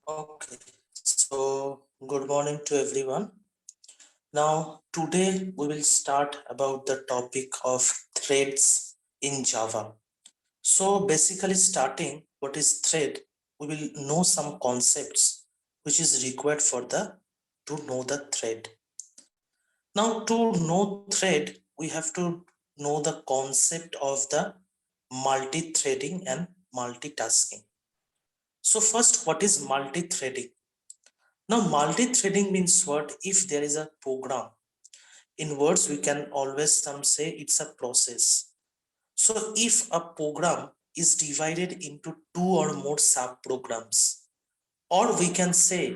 Okay, so good morning to everyone. Now, today we will start about the topic of threads in Java. So basically starting what is thread, we will know some concepts which is required for the to know the thread. Now to know thread, we have to know the concept of the multi-threading and multitasking. So first, what is multi-threading? Now multi-threading means what? If there is a program, in words we can always some say it's a process. So if a program is divided into two or more sub-programs, or we can say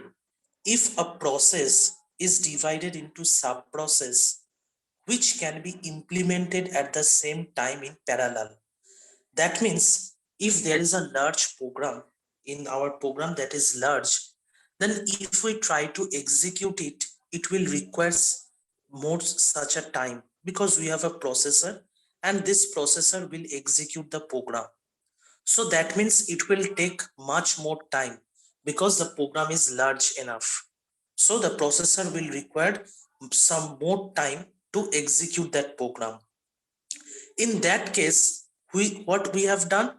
if a process is divided into sub-process which can be implemented at the same time in parallel. That means if there is a large program in our program that is large, then if we try to execute it, it will require more such a time because we have a processor and this processor will execute the program. So that means it will take much more time because the program is large enough. So the processor will require some more time to execute that program. In that case, what we have done,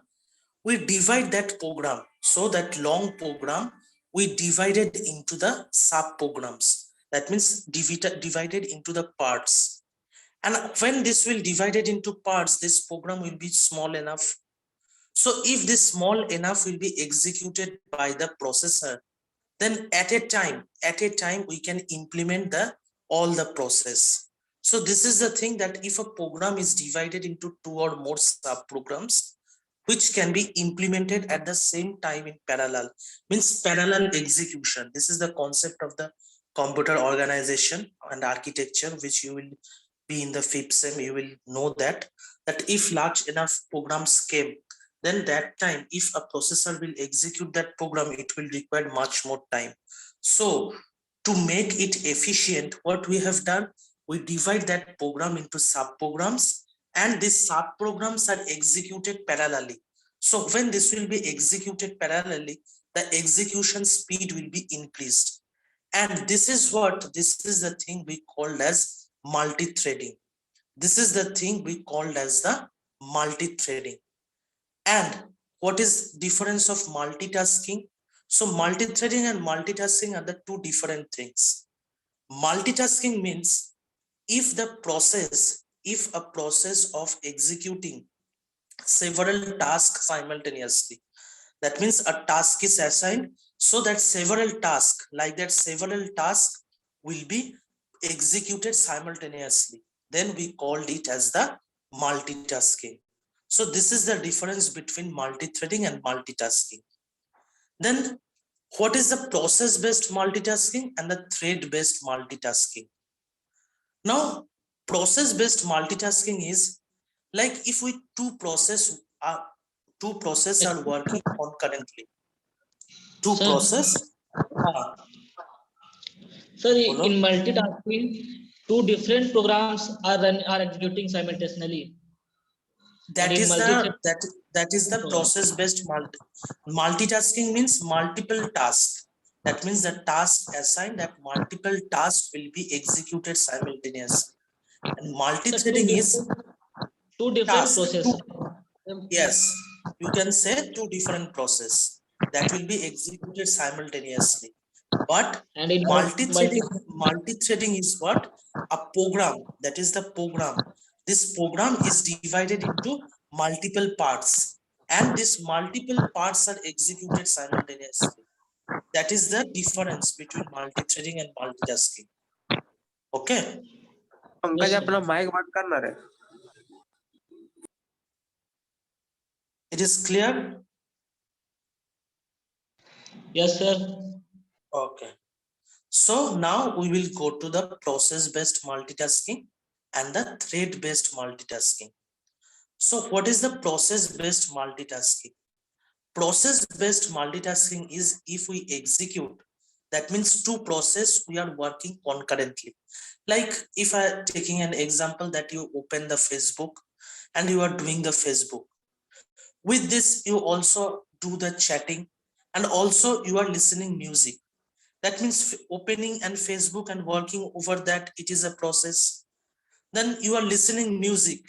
we divide that program. So that long program, we divided into the sub programs. That means divided into the parts. And when this will divided into parts, this program will be small enough. So if this small enough will be executed by the processor, then at a time we can implement the all the process. So this is the thing that if a program is divided into two or more sub programs which can be implemented at the same time in parallel, means parallel execution. This is the concept of the computer organization and architecture which you will be in the fifth sem. You will know that if large enough programs came, then that time if a processor will execute that program, it will require much more time. So to make it efficient, what we have done, we divide that program into sub programs and these sub programs are executed parallelly. So when this will be executed parallelly, the execution speed will be increased. And this is the thing we called as multi-threading. This is the thing we called as the multi-threading. And what is difference of multitasking? So multi-threading and multitasking are the two different things. Multitasking means if a process of executing several tasks simultaneously, that means a task is assigned so that several tasks will be executed simultaneously, then we called it as the multitasking. So this is the difference between multi-threading and multitasking. Then what is the process-based multitasking and the thread-based multitasking? Now, process-based multitasking is like if we two processes are working concurrently. Two Sir, process. sir, in multitasking, two different programs are executing simultaneously. That is the process based multitasking means multiple tasks. That means the task assigned that multiple tasks will be executed simultaneously. And multi-threading is two different processes. Yes, you can say two different process that will be executed simultaneously. But And in multi-threading is what? A program. That is the program. This program is divided into multiple parts, and these multiple parts are executed simultaneously. That is the difference between multi-threading and multitasking. Okay. Pankaj अपना mic बंद करना रे. It is clear? Yes, sir. Okay. So now we will go to the process-based multitasking and the thread-based multitasking. So what is the process-based multitasking? Process-based multitasking is if we execute, that means two processes we are working concurrently. Like if I taking an example that you open the Facebook and you are doing the Facebook. With this, you also do the chatting, and also you are listening music. That means opening and Facebook and working over that, it is a process. Then you are listening music.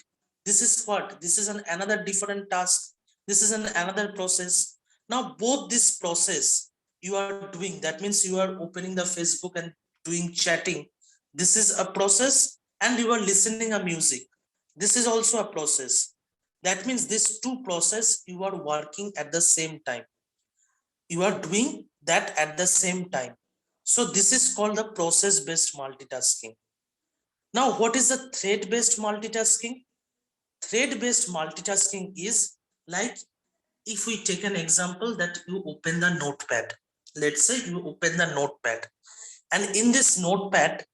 This is what? This is another different task. This is another process. Now both this process you are doing, that means you are opening the Facebook and doing chatting. This is a process, and you are listening a music. This is also a process. That means these two process you are working at the same time. You are doing that at the same time. So this is called the process based multitasking. Now, what is the thread based multitasking? Thread based multitasking is like, if we take an example that you open the notepad. Let's say you open the notepad, and in this notepad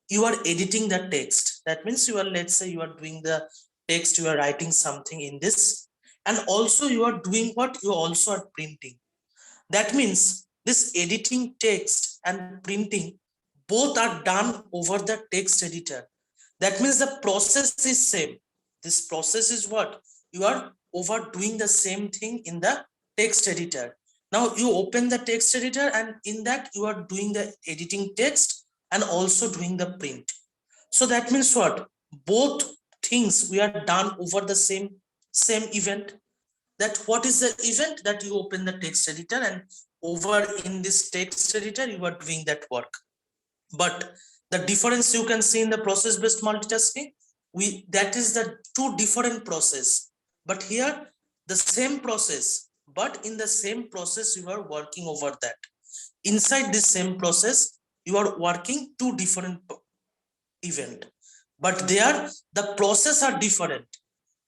you are editing the text. That means you are, let's say you are doing the text, you are writing something in this, and also you are doing what? You also are printing. That means this editing text and printing both are done over the text editor. That means the process is same. This process is what? You are overdoing the same thing in the text editor. Now you open the text editor, and in that you are doing the editing text and also doing the print. So that means what? Both things we are done over the same event. That what is the event? That you open the text editor, and over in this text editor you are doing that work. But the difference you can see in the process based multitasking, that is the two different process. But here the same process, but in the same process you are working over that. Inside this same process you are working two different event, but there the process are different.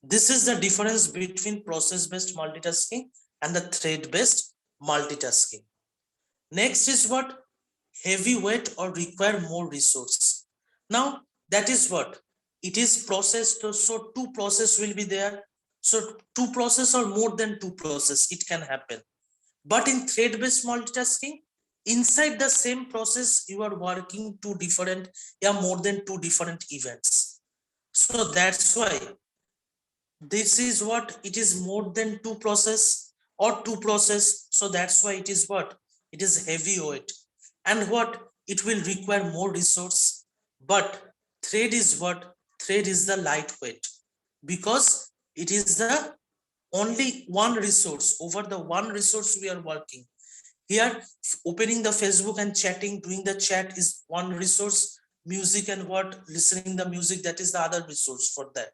This is the difference between process based multitasking and the thread based multitasking. Next is what? Heavyweight or require more resource. Now that is what? It is process, so two process will be there. So two process or more than two process, it can happen. But in thread based multitasking, inside the same process you are working two different, more than two different events. So that's why this is what? It is more than two process or two process. So that's why it is what? It is heavyweight. And what? It will require more resource. But thread is what? Thread is the lightweight, because it is the only one resource. Over the one resource we are working. Here opening the Facebook and chatting, doing the chat is one resource. Music and what? Listening the music, that is the other resource for that.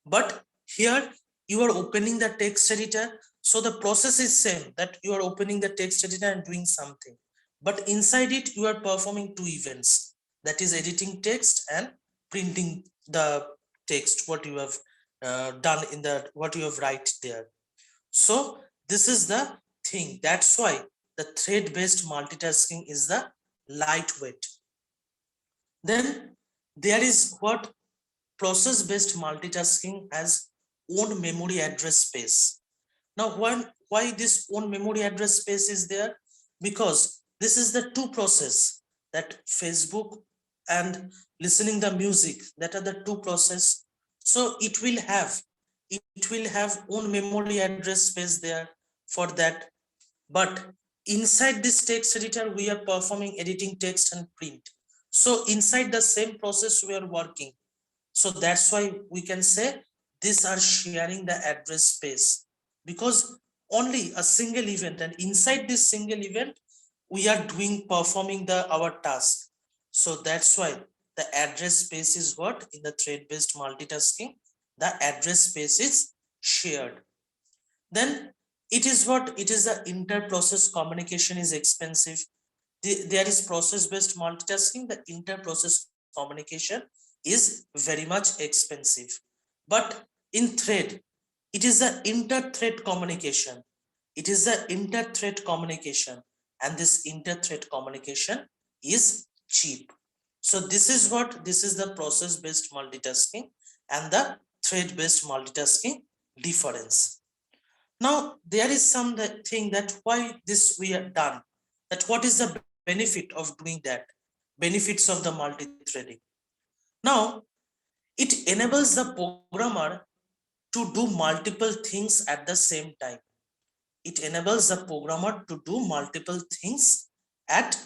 But here you are opening the text editor, so the process is same, that you are opening the text editor and doing something, but inside it you are performing two events, that is editing text and printing the text, what you have done in the, what you have write there. So this is the thing. That's why the thread based multitasking is the lightweight. Then there is what? Process based multitasking has own memory address space. Now why this own memory address space is there? Because this is the two process, that Facebook and listening the music, that are the two process. So it will have own memory address space there for that. But inside this text editor we are performing editing text and print. So inside the same process we are working. So that's why we can say these are sharing the address space, because only a single event, and inside this single event we are performing our task. So that's why the address space is what? In the thread based multitasking, the address space is shared. Then it is what? It is the inter-process communication is expensive. There is process based multitasking, the inter-process communication is very much expensive. But in thread, it is the inter-thread communication. It is the inter-thread communication, and this inter-thread communication is cheap. So this is what? This is the process based multitasking and the thread based multitasking difference. Now there is something that why this we are done, that what is the benefit of doing that, benefits of the multi-threading. Now it enables the programmer to do multiple things at the same time. It enables the programmer to do multiple things at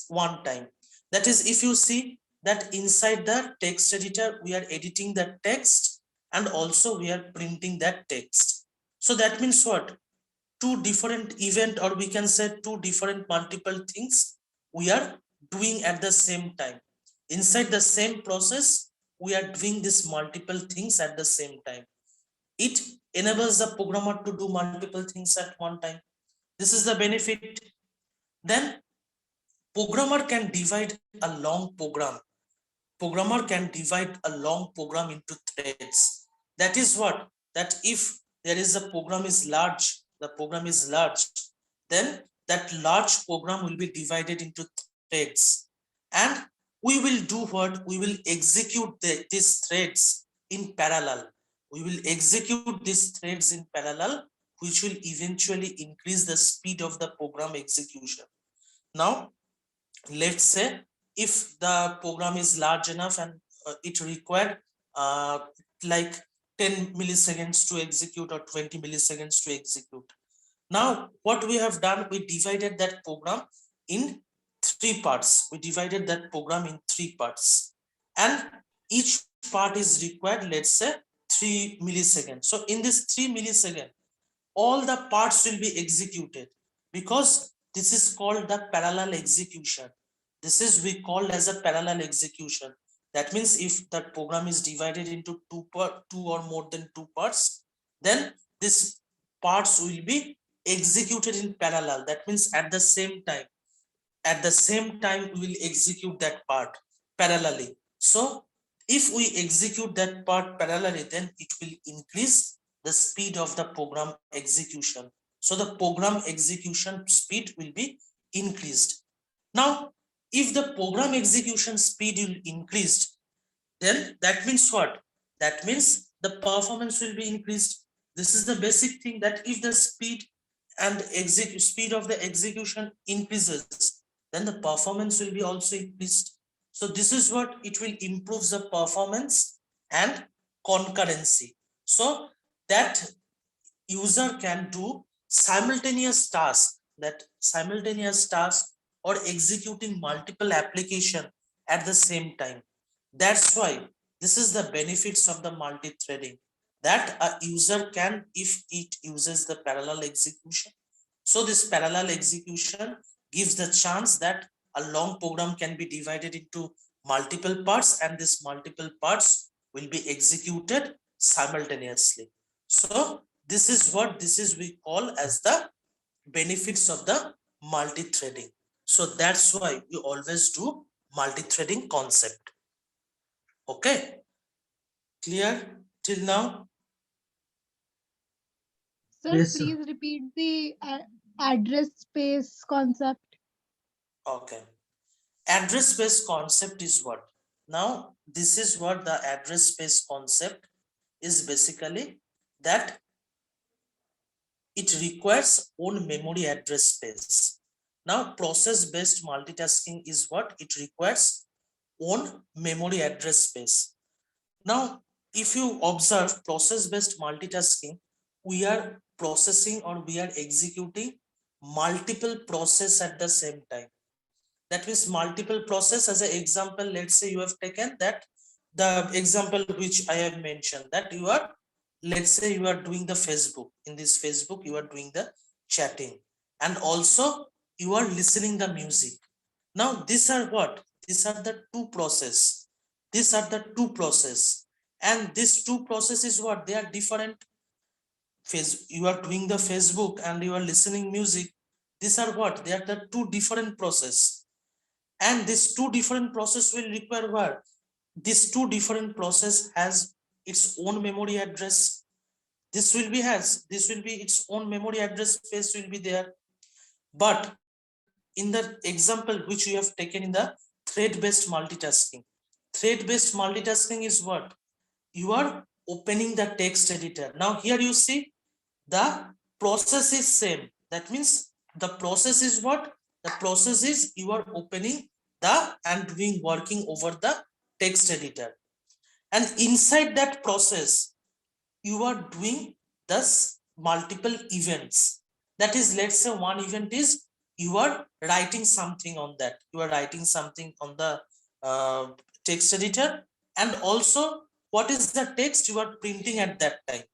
one time. That is, if you see that inside the text editor, we are editing the text and also we are printing that text. So that means what? Two different event, or we can say two different multiple things we are doing at the same time. Inside the same process, we are doing this multiple things at the same time. It enables the programmer to do multiple things at one time. This is the benefit. Then programmer can divide a long program. Programmer can divide a long program into threads. That is what? That if there is a program is large, the program is large, then that large program will be divided into threads. And we will do what? We will execute these threads in parallel. We will execute these threads in parallel, which will eventually increase the speed of the program execution. Now, let's say if the program is large enough and it required like 10 milliseconds to execute or 20 milliseconds to execute. Now, what we have done, we divided that program in three parts. We divided that program in three parts, and each part is required, let's say, 3 milliseconds. So in this 3 milliseconds, all the parts will be executed, because this is called the parallel execution. This is we called as a parallel execution. That means if that program is divided into two or more than two parts, then this parts will be executed in parallel. That means at the same time. At the same time, we will execute that part parallelly. So if we execute that part parallelly, then it will increase the speed of the program execution. So the program execution speed will be increased. Now, if the program execution speed will increased, then that means what? That means the performance will be increased. This is the basic thing, that if the speed and speed of the execution increases, then the performance will be also increased. So this is what it will improve the performance and concurrency, so that user can do simultaneous tasks, or executing multiple application at the same time. That's why this is the benefits of the multi-threading, that a user can, if it uses the parallel execution. So this parallel execution gives the chance that a long program can be divided into multiple parts, and this multiple parts will be executed simultaneously. So this is what we call as the benefits of the multi-threading. So that's why we always do multi-threading concept. Okay, clear till now? Sir, Yes, sir. please repeat the address space concept. Okay, address space concept is what? Now this is what the address space concept is. Basically that it requires own memory address space. Now process based multitasking is what? It requires own memory address space. Now if you observe process based multitasking, we are processing or we are executing multiple process at the same time. That means multiple process. As an example, let's say you have taken that the example which I have mentioned, that you are, let's say you are doing the Facebook. In this Facebook, you are doing the chatting, and also you are listening the music. Now these are what? These are the two process. These are the two process, and these two processes, what? They are different. You are doing the Facebook and you are listening music. These are what? They are the two different process, and these two different process will require what? This two different process has its own memory address. This will be its own memory address space will be there. But in the example which you have taken in the thread based multitasking, is what? You are opening the text editor. Now here you see the process is same. That means the process is what? The process is you are opening the and doing working over the text editor, and inside that process you are doing this multiple events. That is, let's say one event is you are writing something on that. You are writing something on the text editor, and also what is the text you are printing at that time.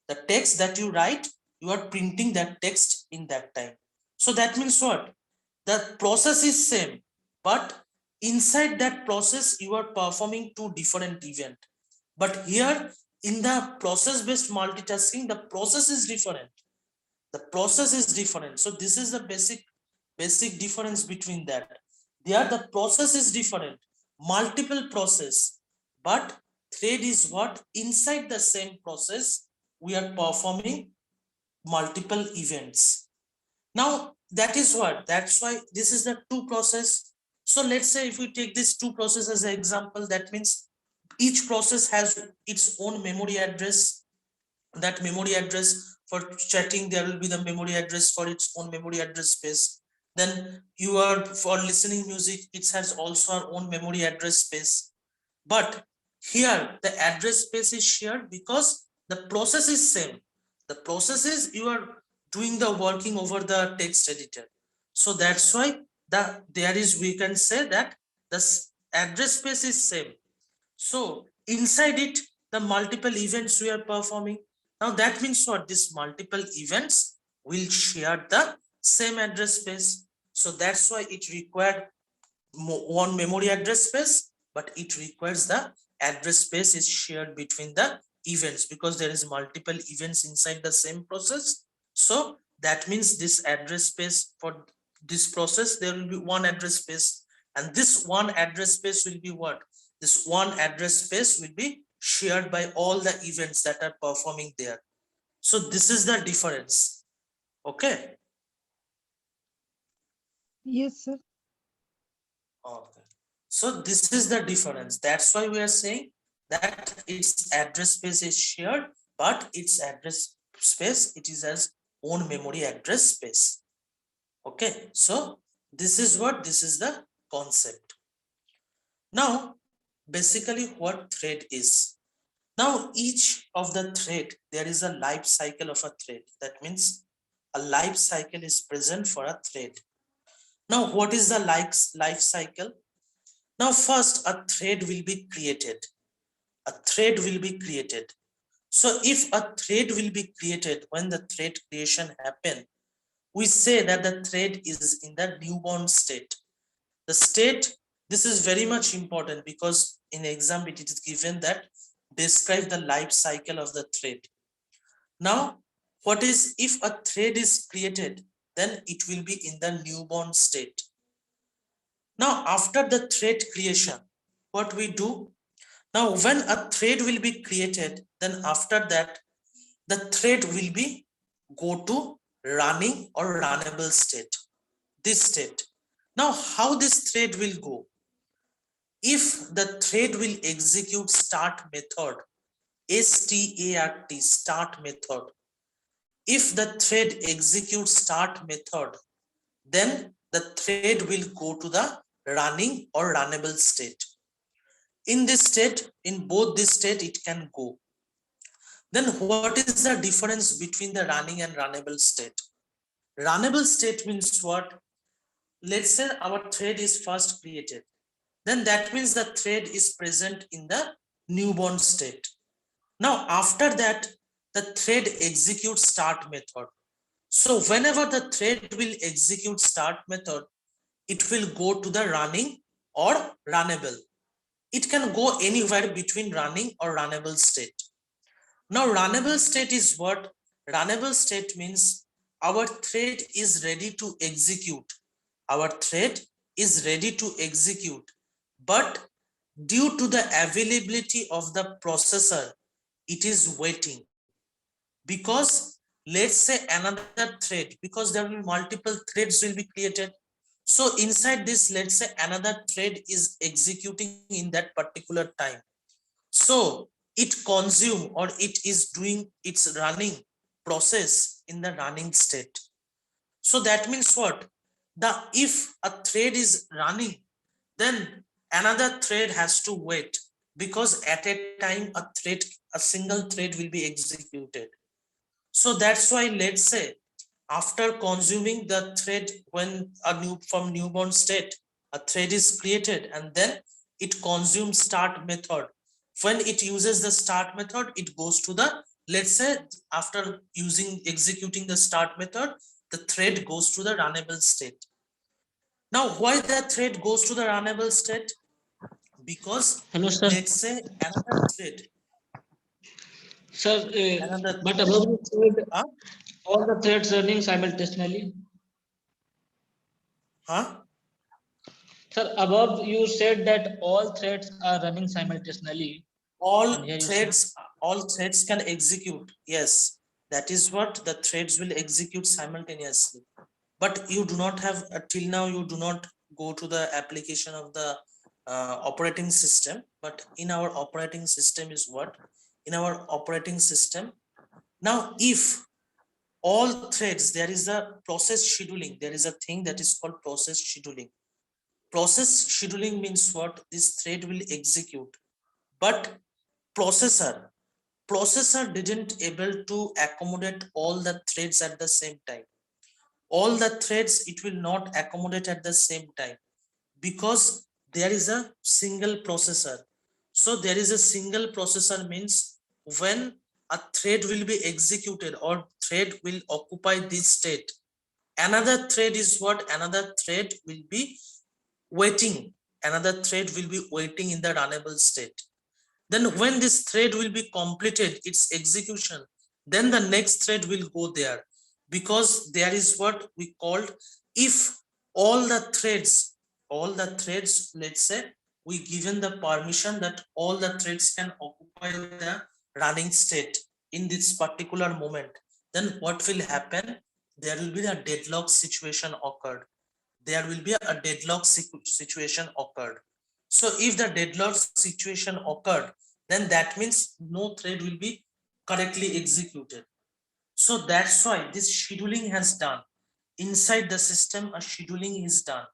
The text that you write, you are printing that text in that time. So that means what? The process is same, but inside that process you are performing two different events. But here in the process based multitasking, the process is different. The process is different. So this is the basic difference between that. There the process is different, multiple process, but thread is what? Inside the same process we are performing multiple events. Now that is what, that's why this is the two process. So let's say if we take this two process as an example, that means each process has its own memory address. That memory address for chatting, there will be the memory address for its own memory address space. Then you are for listening music, it has also our own memory address space. But here the address space is shared because the process is same. The process is you are doing the working over the text editor. So that's why there is, we can say that the address space is same. So inside it, the multiple events we are performing. Now that means what? These multiple events will share the same address space. So that's why it required one memory address space, but it requires the address space is shared between the events because there is multiple events inside the same process. So that means this address space for this process, there will be one address space, and this one address space will be what? This one address space will be shared by all the events that are performing there. So this is the difference. Okay. Yes, sir. Okay. So this is the difference. That's why we are saying that its address space is shared, but its address space, it is as own memory address space. Okay. So this is what, this is the concept. Now, basically what thread is. Now, each of the thread, there is a life cycle of a thread. That means a life cycle is present for a thread. Now, what is the life cycle? Now, first a thread will be created. A thread will be created. So if a thread will be created, when the thread creation happen, we say that the thread is in the newborn state. The state, this is very much important because in exam it is given that describe the life cycle of the thread. Now, what is, if a thread is created, then it will be in the newborn state. Now, after the thread creation, what we do? Now, when a thread will be created, then after that, the thread will be go to running or runnable state, this state. Now, how this thread will go? If the thread will execute start method, start, start method. If the thread executes start method, then the thread will go to the running or runnable state. In this state, in both this state, it can go. Then what is the difference between the running and runnable state? Runnable state means what? Let's say our thread is first created. Then that means the thread is present in the newborn state. Now, after that, the thread executes start method. So whenever the thread will execute start method, it will go to the running or runnable. It can go anywhere between running or runnable state. Now, runnable state is what? Runnable state means our thread is ready to execute. Our thread is ready to execute, but due to the availability of the processor, it is waiting. Because let's say another thread, because there will be multiple threads will be created. So inside this, let's say another thread is executing in that particular time. So it consume or it is doing its running process in the running state. So that means what? If a thread is running, then another thread has to wait, because at a time a single thread will be executed. So that's why, let's say, after consuming the thread, when from newborn state, a thread is created and then it consumes start method. When it uses the start method, it goes to the, let's say, after executing the start method, the thread goes to the runnable state. Now, why the thread goes to the runnable state? Because Hello, sir. let's say another thread, Sir, another but thread, above you said huh? all the threads running simultaneously. Huh? Sir, above you said that all threads are running simultaneously. And here you say, All threads can execute. Yes, that is what the threads will execute simultaneously. But you do not have, till now you do not go to the application of the operating system. But in our operating system is what? In our operating system, now if all threads, there is a process scheduling, there is a thing that is called process scheduling. Process scheduling means what? This thread will execute, but processor didn't able to accommodate all the threads at the same time. All the threads it will not accommodate at the same time, because there is a single processor. So there is a single processor means when a thread will be executed or thread will occupy this state, another thread is what? Another thread will be waiting. Another thread will be waiting in the runnable state. Then when this thread will be completed its execution, then the next thread will go there, because there is what we called, if all the threads, let's say we given the permission that all the threads can occupy the running state in this particular moment, then what will happen? There will be a deadlock situation occurred. There will be a deadlock situation occurred. So if the deadlock situation occurred, then that means no thread will be correctly executed. So that's why this scheduling has done. Inside the system, a scheduling is done.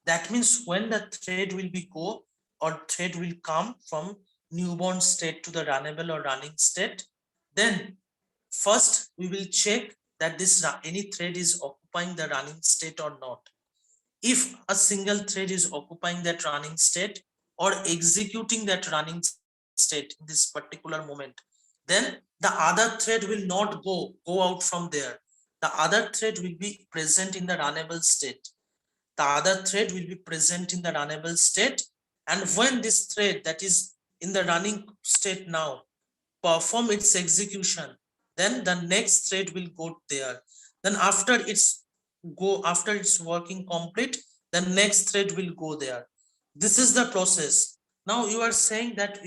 That means when the thread will be go or thread will come from newborn state to the runnable or running state, then first we will check that this any thread is occupying the running state or not. If a single thread is occupying that running state or executing that running state in this particular moment, then the other thread will not go out from there. The other thread will be present in the runnable state. The other thread will be present in the runnable state, and when this thread that is in the running state now perform its execution, then the next thread will go there. Then after it's working complete, the next thread will go there. This is the process. Now you are saying that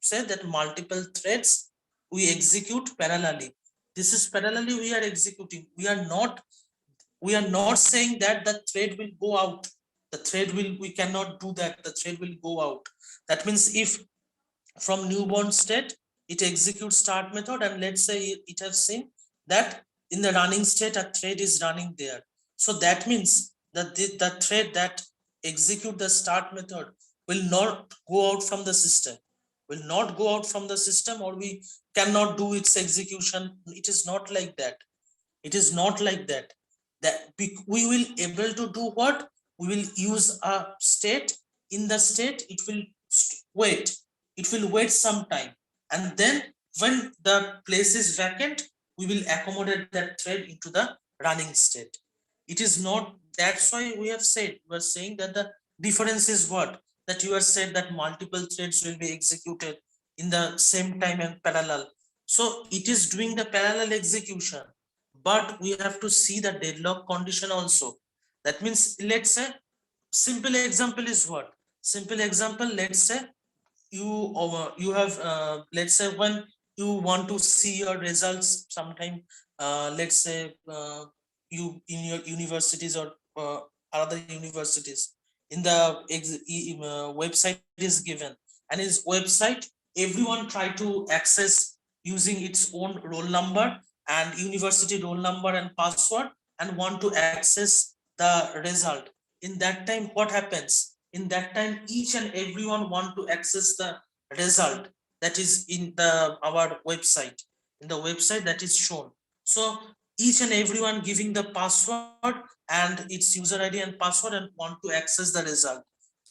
said that multiple threads we execute parallelly. This is parallelly we are executing. We are not saying that the thread will go out. We cannot do that. The thread will go out. That means if from newborn state it executes start method, and let's say it has seen that in the running state a thread is running there, so that means that the thread that execute the start method will not go out from the system, or we cannot do its execution. It is not like that. It is not like that. We will able to do what? We will use a state. In the state it will wait. It will wait some time, and then when the place is vacant, we will accommodate that thread into the running state. It is not. That's why we have said, we are saying that the difference is what? That you have said that multiple threads will be executed in the same time and parallel. So it is doing the parallel execution, but we have to see the deadlock condition also. That means, let's say, simple example is what? Simple example, let's say you have let's say when you want to see your results sometime, let's say you in your universities or other universities, in the website is given, and his website everyone try to access using its own roll number and university roll number and password, and want to access the result. In that time what happens? In that time each and everyone want to access the result. that is in our website. In the website that is shown. So each and everyone giving the password and its user ID and password and want to access the result.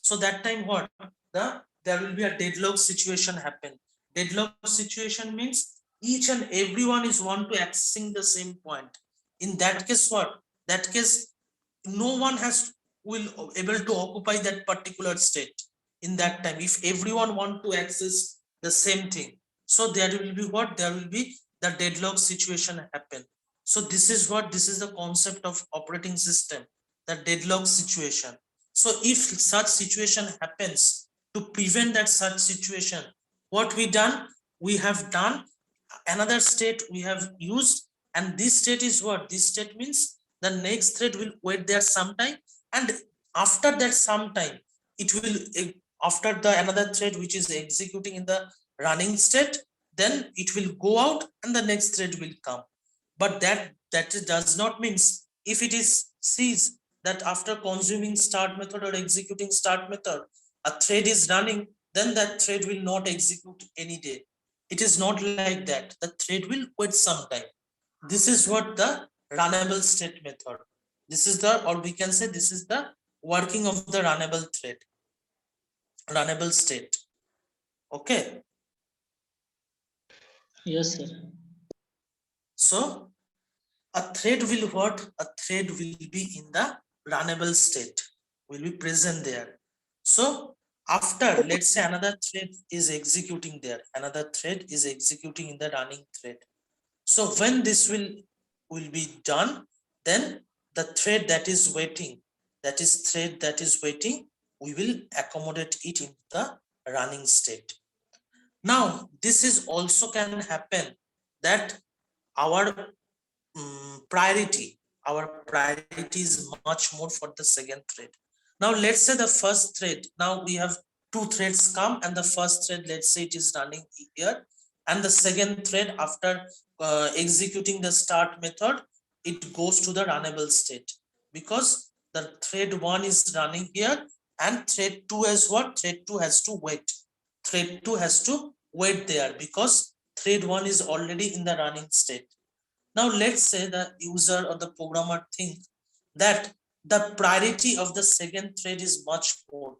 So that time what? There will be a deadlock situation happen. Deadlock situation means each and everyone is want to accessing the same point. In that case what? That case no one will able to occupy that particular state in that time if everyone want to access the same thing. So there will be what? There will be the deadlock situation happen. So this is the concept of operating system, the deadlock situation. So if such situation happens, to prevent that such situation, what we have done another state we have used, and this state is what? This state means the next thread will wait there sometime, and after that sometime it will after the another thread which is executing in the running state, then it will go out and the next thread will come. But that does not means if it is sees that after consuming start method or executing start method a thread is running, then that thread will not execute any day. It is not like that. The thread will wait sometime. This is what the runnable state method. This is the, or we can say this is the working of the runnable thread, runnable state. Okay. Yes, sir. So a thread will what? A thread will be in the runnable state, will be present there. So after, let's say another thread is executing there, another thread is executing in the running thread. So when this will be done, then the thread that is waiting, we will accommodate it in the running state. Now this is also can happen that our priority is much more for the second thread. Now let's say the first thread, now we have two threads come, and the first thread, let's say it is running here, and the second thread after executing the start method, it goes to the runnable state, because the thread 1 is running here and thread 2 has what? Thread 2 has to wait. Thread 2 has to wait there because thread 1 is already in the running state. Now let's say the user or the programmer think that the priority of the second thread is much more,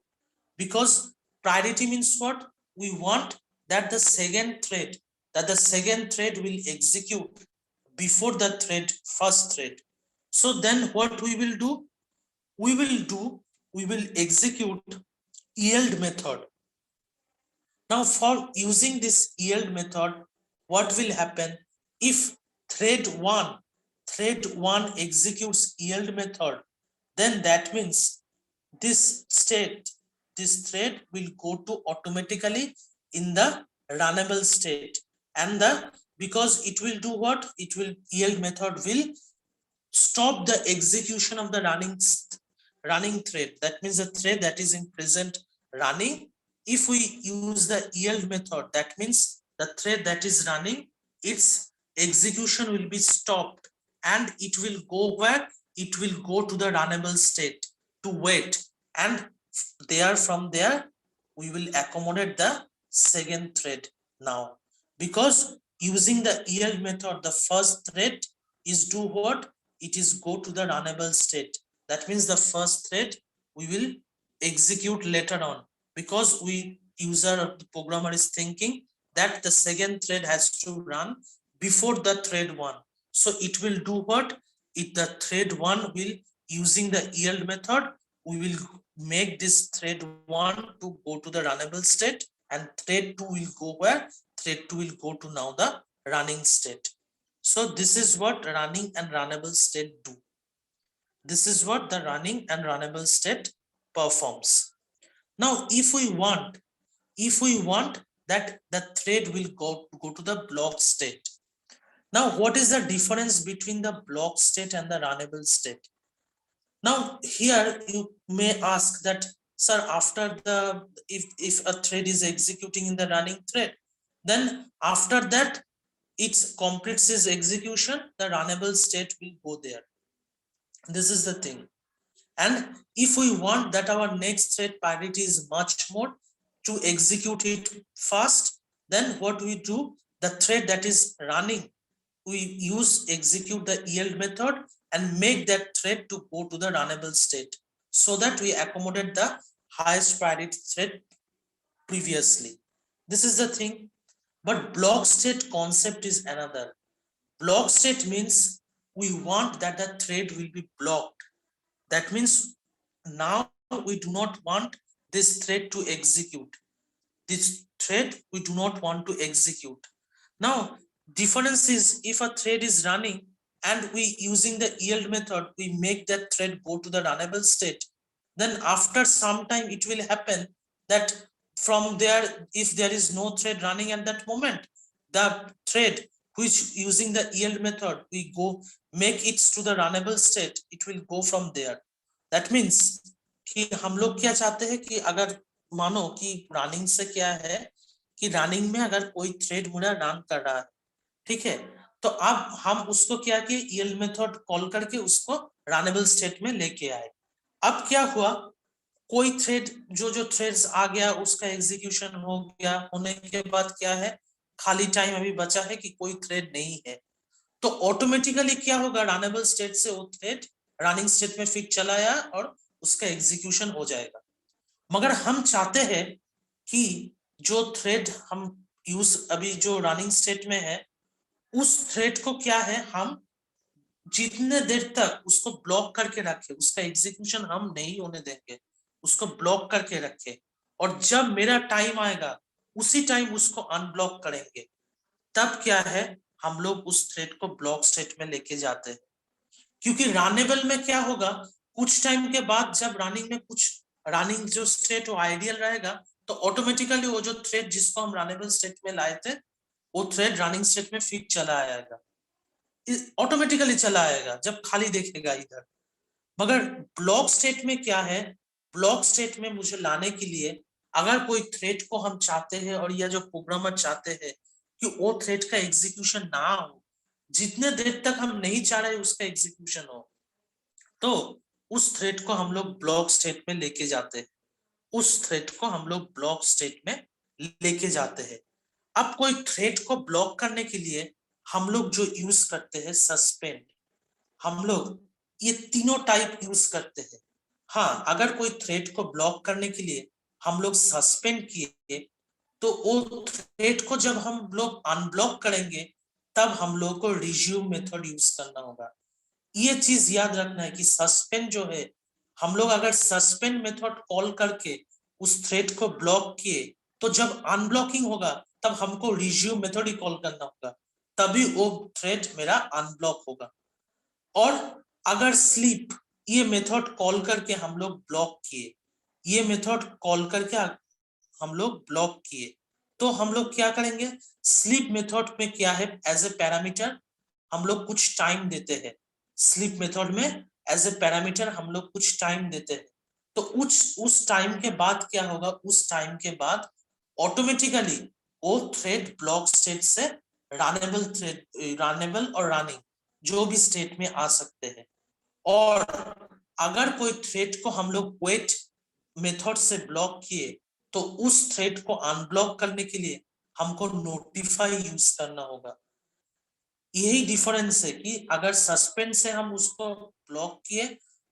because priority means what? We want that the second thread will execute before the first thread. So then what we will do? We will execute yield method. Now for using this yield method, what will happen? If thread 1 executes yield method, then that means this thread will go to automatically in the runnable state, and because it will do what? It will yield method will stop the execution of the running thread. That means the thread that is in present running. If we use the yield method, that means the thread that is running, its execution will be stopped, and it will go where? It will go to the runnable state to wait, and from there we will accommodate the second thread. Now because using the yield method, the first thread is do what? It is go to the runnable state. That means the first thread we will execute later on, because user or the programmer is thinking that the second thread has to run before the thread 1. So it will do what? The thread 1 will, using the yield method, we will make this thread 1 to go to the runnable state, and thread 2 will go where? Thread 2 will go to now the running state. So this is what running and runnable state do. This is what the running and runnable state performs. Now if we want that the thread will go to the block state. Now what is the difference between the block state and the runnable state? Now here you may ask that, sir, after if a thread is executing in the running thread, then after that it completes its execution, the runnable state will go there. This is the thing. And if we want that our next thread priority is much more to execute it fast, then what we do, the thread that is running, we use execute the yield method and make that thread to go to the runnable state, so that we accommodate the highest priority thread previously. This is the thing. But block state concept is another. Block state means we want that the thread will be blocked. That means now we do not want this thread to execute. This thread we do not want to execute. Now, difference is, if a thread is running and we using the yield method, we make that thread go to the runnable state, then after some time it will happen that from there, if there is no thread running at that moment, the thread which using the yield method we go make it to the runnable state, it will go from there. That means कि हम लोग क्या चाहते हैं कि अगर मानो कि रनिंग से क्या है कि रनिंग में अगर कोई थ्रेड मेरा रन कर रहा है, ठीक है, तो अब हम उसको क्या किए, yield मेथड कॉल करके उसको रनेबल स्टेट में लेके आए. अब क्या हुआ, कोई थ्रेड जो थ्रेड्स आ गया उसका एग्जीक्यूशन हो गया, होने के बाद क्या है, खाली टाइम अभी बचा है कि कोई थ्रेड नहीं है, तो ऑटोमेटिकली क्या होगा, रनेबल स्टेट से वो थ्रेड रनिंग स्टेट में फिर चला आया और उसका एग्जीक्यूशन हो जाएगा. मगर हम चाहते हैं कि जो थ्रेड हम यूज अभी जो रनिंग स्टेट में है, उस थ्रेड को क्या है, हम जितने देर तक उसको ब्लॉक करके रखे, उसका एग्जीक्यूशन हम नहीं होने देंगे, उसको ब्लॉक करके रखे, और जब मेरा टाइम आएगा उसी टाइम उसको अनब्लॉक करेंगे. तब क्या है, हम लोग उस थ्रेड को ब्लॉक स्टेट में लेके जाते हैं. क्योंकि रनेबल में क्या होगा, कुछ टाइम के बाद जब रनिंग में कुछ रनिंग जो स्टेट वो आइडियल रहेगा, तो ऑटोमेटिकली वो जो थ्रेड जिसको हम रनेबल स्टेट में लाए थे, वो थ्रेड रनिंग स्टेट में फिर चला आएगा, ऑटोमेटिकली चला आएगा जब खाली देखेगा इधर. मगर ब्लॉक स्टेट में क्या है, ब्लॉक स्टेट में मुझे लाने के लिए अगर कोई थ्रेड को हम चाहते हैं और या जो प्रोग्रामर चाहते हैं कि वो थ्रेड का एग्जीक्यूशन ना हो, जितने देर तक हम नहीं चाह रहे उसका एग्जीक्यूशन हो, तो उस थ्रेड को हम लोग ब्लॉक स्टेट में लेके जाते हैं. उस थ्रेड को हम लोग ब्लॉक स्टेट में लेके जाते हैं. अब कोई थ्रेड को ब्लॉक करने के लिए हम लोग जो यूज करते हैं, सस्पेंड, हम लोग ये तीनों टाइप यूज करते हैं. हाँ, अगर कोई थ्रेड को ब्लॉक करने के लिए हम लोग सस्पेंड किए, तो वो थ्रेड को जब हम लोग अनब्लॉक करेंगे, तब हम लोग को रिज्यूम मेथड यूज करना होगा. ये चीज याद रखना है कि सस्पेंड जो है, हम लोग अगर सस्पेंड मेथड कॉल करके उस थ्रेड को ब्लॉक किए, तो जब अनब्लॉकिंग होगा तब हमको रिज्यूम मेथड ही कॉल करना होगा, तभी वो थ्रेड मेरा अनब्लॉक होगा. और अगर स्लीप ये मेथड कॉल करके हम लोग ब्लॉक किए, ये मेथड कॉल करके हम लोग ब्लॉक किए, तो हम लोग क्या करेंगे, स्लीप मेथड में क्या है, एज ए पैरामीटर हम लोग कुछ टाइम देते हैं. स्लीप मेथड में एज ए पैरामीटर हम लोग कुछ टाइम देते हैं. तो उस टाइम के बाद क्या होगा, उस टाइम के बाद ऑटोमेटिकली वो थ्रेड ब्लॉक स्टेट से रनेबल थ्रेड, रनेबल और रनिंग जो भी स्टेट में आ सकते हैं. और अगर कोई थ्रेड को हम लोग वेट मेथड से ब्लॉक किए, तो उस थ्रेड को अनब्लॉक करने के लिए हमको नोटिफाई यूज करना होगा. यही डिफरेंस है कि अगर सस्पेंड से हम उसको ब्लॉक किए,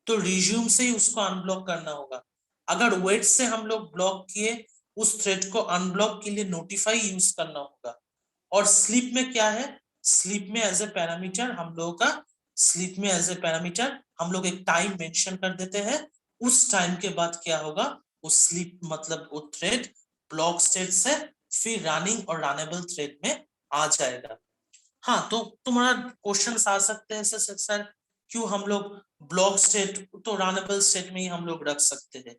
तो रिज्यूम से ही उसको अनब्लॉक करना होगा. अगर वेट से हम लोग ब्लॉक किए, उस थ्रेड को अनब्लॉक के लिए नोटिफाई यूज करना होगा. और स्लीप में क्या है, स्लीप में एज ए पैरामीटर हम लोगों का, स्लीप में एज ए पैरामीटर हम लोग एक टाइम मेंशन कर देते हैं. उस टाइम के बाद क्या होगा, वो स्लीप मतलब वो थ्रेड ब्लॉक स्टेट से फिर रनिंग और रनेबल थ्रेड में आ जाएगा. हाँ, तो तुम्हारा क्वेश्चन आ सकते हैं सर क्यों हम लोग ब्लॉक स्टेट तो रनेबल स्टेट में ही हम लोग रख सकते हैं.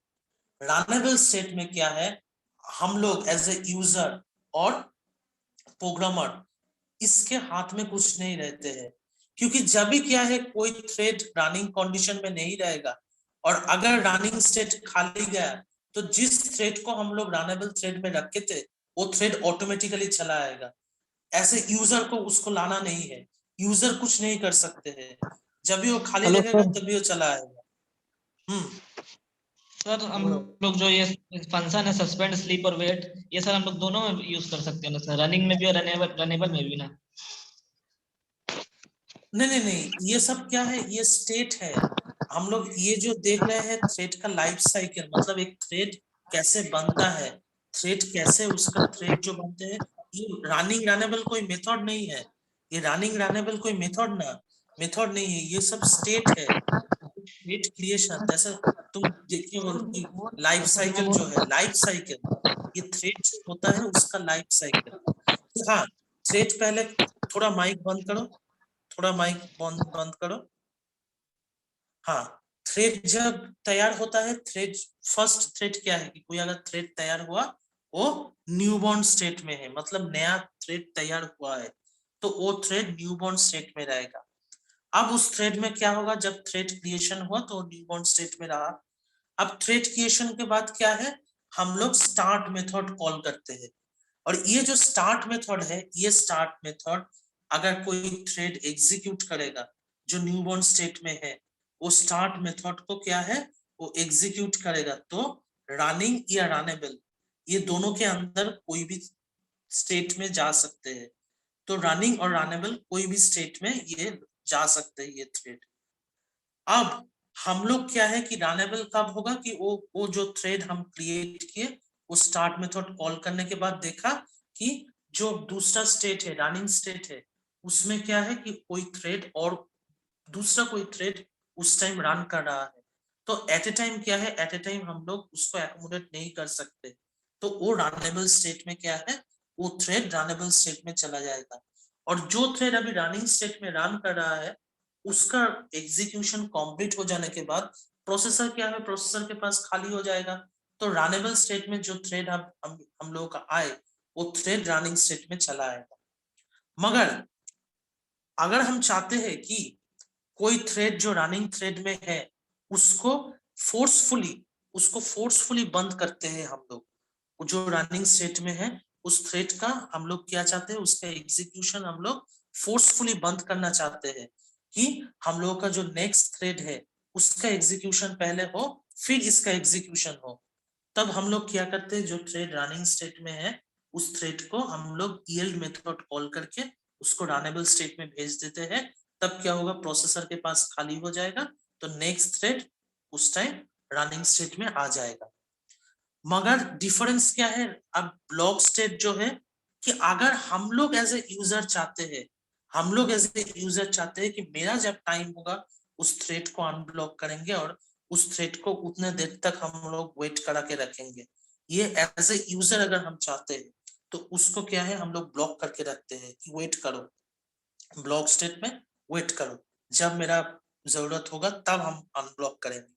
रनेबल स्टेट में क्या है, हम लोग एज ए यूजर और प्रोग्रामर इसके हाथ में कुछ नहीं रहते हैं. क्योंकि जब भी क्या है, कोई थ्रेड रनिंग कंडीशन में नहीं रहेगा, और अगर रनिंग स्टेट खाली गया, तो जिस थ्रेड को हम लोग रनेबल थ्रेड में रखे थे, वो थ्रेड ऑटोमेटिकली चला आएगा. ऐसे यूजर को उसको लाना नहीं है, यूजर कुछ नहीं कर सकते हैं. जब भी वो खाली लगेगा तभी वो चला आएगा. सर हम लोग जो ये फंक्शन है सस्पेंड, स्लीप और वेट, ये सर हम लोग दोनों में यूज कर सकते हैं ना सर, रनिंग में भी और रनेबल में भी ना। नहीं, ये सब क्या है, ये स्टेट है। हम लोग ये जो देख रहे हैं थ्रेड का लाइफ साइकिल, मतलब एक थ्रेड कैसे बनता है, थ्रेड कैसे उसका थ्रेड जो बनते हैं, ये रनिंग रनेबल कोई मेथड नहीं है, ये रनिंग रनेबल कोई मेथड नहीं है, ये सब स्टेट है, थ्रेड क्रिएशन। जैसे तुम देखिए हो कि लाइफ साइकिल जो है, लाइफ साइकिल, ये थ्रेड जो होता है उसका लाइफ साइकिल। तो हाँ, थ्रेड पहले, थोड़ा माइक बंद करो, थोड़ा माइक बंद करो। हाँ, थ्रेड जब तैयार होता है, थ्रेड फर्स्ट थ्रेड क्या है कि कोई अगर थ्रेड तैयार हुआ, वो न्यूबॉर्न स्टेट में है, मतलब नया थ्रेड तैयार हुआ है, तो वो थ्रेड न्यूबॉर्न स्टेट में रहेगा। अब उस थ्रेड में क्या होगा, जब थ्रेड क्रिएशन हुआ तो न्यूबॉर्न स्टेट में रहा। अब थ्रेड क्रिएशन के बाद क्या है, हम लोग स्टार्ट मेथड कॉल करते हैं, और ये जो स्टार्ट मेथड है, ये स्टार्ट मेथड अगर कोई थ्रेड एग्जीक्यूट करेगा जो न्यूबॉर्न स्टेट में है, वो स्टार्ट मेथड को क्या है, वो एग्जीक्यूट करेगा, तो रनिंग या रनेबल, ये दोनों के अंदर कोई भी स्टेट में जा सकते हैं। तो रनिंग और रनेबल कोई भी स्टेट में ये जा सकते हैं, ये थ्रेड। अब हम लोग क्या है कि रनेबल कब होगा कि वो जो थ्रेड हम क्रिएट किए, वो स्टार्ट मेथड कॉल करने के बाद देखा कि जो दूसरा स्टेट है, रनिंग स्टेट है, उसमें क्या है कि कोई थ्रेड और दूसरा कोई थ्रेड उस टाइम रन कर रहा है, तो एट ए टाइम क्या है, एट ए टाइम हम लोग उसको एकोमोडेट नहीं कर सकते, तो वो रनेबल स्टेट में क्या है, वो थ्रेड रनेबल स्टेट में चला जाएगा। और जो थ्रेड अभी रनिंग स्टेट में रन कर रहा है, उसका एग्जीक्यूशन कंप्लीट हो जाने के बाद प्रोसेसर क्या है, प्रोसेसर के पास खाली हो जाएगा, तो रनेबल स्टेट में जो थ्रेड हम लोगों का आए, वो थ्रेड रनिंग स्टेट में चला आएगा। मगर अगर हम चाहते हैं कि कोई थ्रेड जो रनिंग थ्रेड में है, उसको फोर्सफुली बंद करते हैं हम लोग, जो रनिंग स्टेट में है उस थ्रेड का हम लोग क्या चाहते हैं, उसका एग्जीक्यूशन हम लोग फोर्सफुली बंद करना चाहते हैं, कि हम लोग का जो नेक्स्ट थ्रेड है उसका एग्जीक्यूशन पहले हो, फिर इसका एग्जीक्यूशन हो। तब हम लोग क्या करते हैं, जो थ्रेड रनिंग स्टेट में है उस थ्रेड को हम लोग यील्ड मेथड कॉल करके उसको रनेबल स्टेट में भेज देते हैं। तब क्या होगा, प्रोसेसर के पास खाली हो जाएगा, तो नेक्स्ट थ्रेड उस टाइम रनिंग स्टेट में आ जाएगा। मगर डिफरेंस क्या है, अब ब्लॉक स्टेट जो है, कि अगर हम लोग एज ए यूजर चाहते हैं, हम लोग एज ए यूजर चाहते हैं कि मेरा जब टाइम होगा उस थ्रेड को अनब्लॉक करेंगे, और उस थ्रेड को उतने देर तक हम लोग वेट करा के रखेंगे। ये एज ए यूजर अगर हम चाहते हैं तो उसको क्या है, हम लोग ब्लॉक करके रखते हैं कि वेट करो, ब्लॉक स्टेट में वेट करो, जब मेरा जरूरत होगा तब हम अनब्लॉक करेंगे।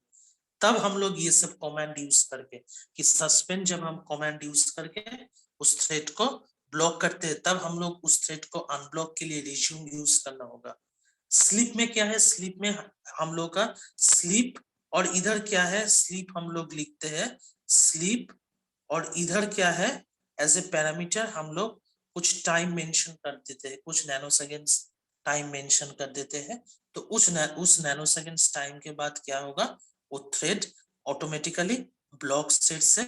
तब हम लोग ये सब कमांड यूज करके, कि सस्पेंड जब हम कमांड यूज करके उस थ्रेड को ब्लॉक करते हैं, तब हम लोग उस थ्रेड को अनब्लॉक के लिए रिज्यूम यूज करना होगा। स्लीप में क्या है, स्लीप में हम लोग का स्लीप, और इधर क्या है, स्लीप हम लोग लिखते हैं स्लीप, और इधर क्या है, एज ए पैरामीटर हम लोग कुछ टाइम मेंशन कर देते हैं, कुछ नैनो सेकेंड्स टाइम मेंशन कर देते हैं। तो उस नैनो सेकेंड्स टाइम के बाद क्या होगा, वो थ्रेड ऑटोमेटिकली ब्लॉक स्टेट से